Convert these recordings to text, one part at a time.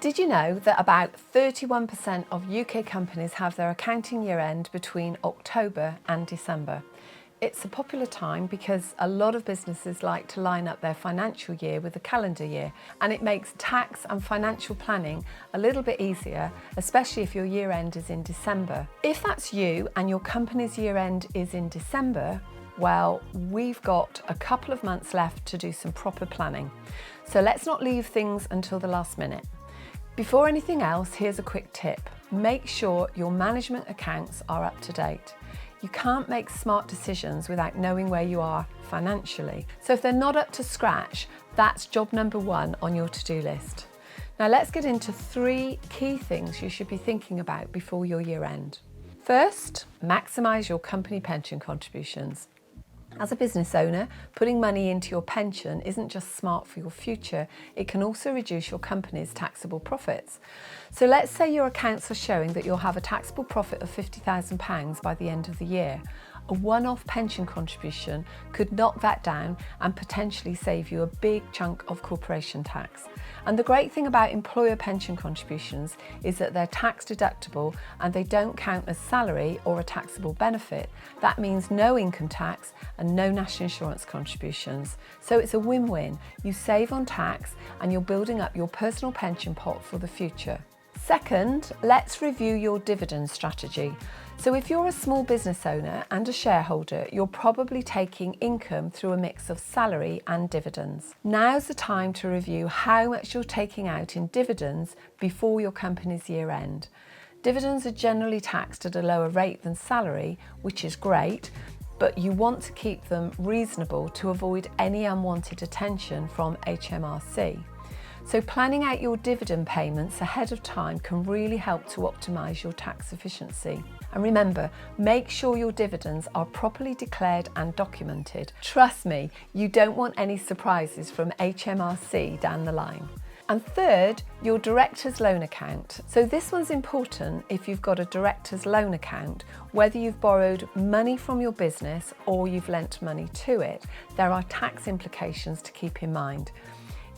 Did you know that about 31% of UK companies have their accounting year end between October and December? It's a popular time because a lot of businesses like to line up their financial year with the calendar year, and it makes tax and financial planning a little bit easier, especially if your year end is in December. If that's you and your company's year end is in December, well, we've got a couple of months left to do some proper planning. So let's not leave things until the last minute. Before anything else, here's a quick tip. Make sure your management accounts are up to date. You can't make smart decisions without knowing where you are financially. So if they're not up to scratch, that's job number one on your to-do list. Now let's get into 3 key things you should be thinking about before your year end. First, maximise your company pension contributions. As a business owner, putting money into your pension isn't just smart for your future, it can also reduce your company's taxable profits. So let's say your accounts are showing that you'll have a taxable profit of £50,000 by the end of the year. A one-off pension contribution could knock that down and potentially save you a big chunk of corporation tax. And the great thing about employer pension contributions is that they're tax deductible and they don't count as salary or a taxable benefit. That means no income tax and no national insurance contributions. So it's a win-win. You save on tax and you're building up your personal pension pot for the future. Second, let's review your dividend strategy. So if you're a small business owner and a shareholder, you're probably taking income through a mix of salary and dividends. Now's the time to review how much you're taking out in dividends before your company's year end. Dividends are generally taxed at a lower rate than salary, which is great, but you want to keep them reasonable to avoid any unwanted attention from HMRC. So planning out your dividend payments ahead of time can really help to optimise your tax efficiency. And remember, make sure your dividends are properly declared and documented. Trust me, you don't want any surprises from HMRC down the line. And third, your director's loan account. So this one's important if you've got a director's loan account, whether you've borrowed money from your business or you've lent money to it, there are tax implications to keep in mind.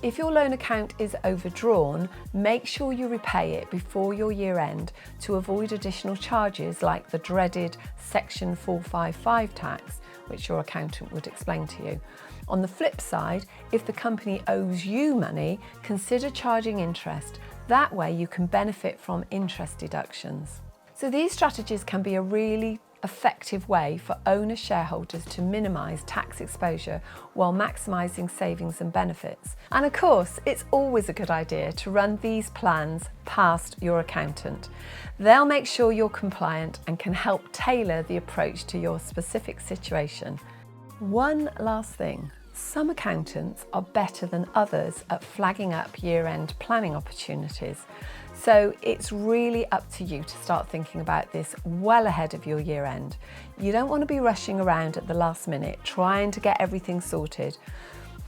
If your loan account is overdrawn, make sure you repay it before your year end to avoid additional charges like the dreaded Section 455 tax, which your accountant would explain to you. On the flip side, if the company owes you money, consider charging interest. That way you can benefit from interest deductions. So these strategies can be a really effective way for owner shareholders to minimise tax exposure while maximising savings and benefits. And of course, it's always a good idea to run these plans past your accountant. They'll make sure you're compliant and can help tailor the approach to your specific situation. One last thing. Some accountants are better than others at flagging up year-end planning opportunities. So it's really up to you to start thinking about this well ahead of your year end. You don't want to be rushing around at the last minute trying to get everything sorted.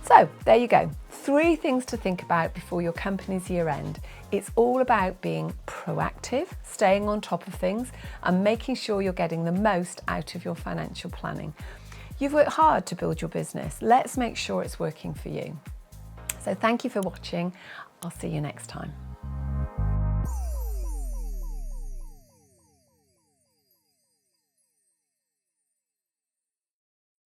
So there you go, 3 things to think about before your company's year end. It's all about being proactive, staying on top of things and making sure you're getting the most out of your financial planning. You've worked hard to build your business. Let's make sure it's working for you. So thank you for watching. I'll see you next time.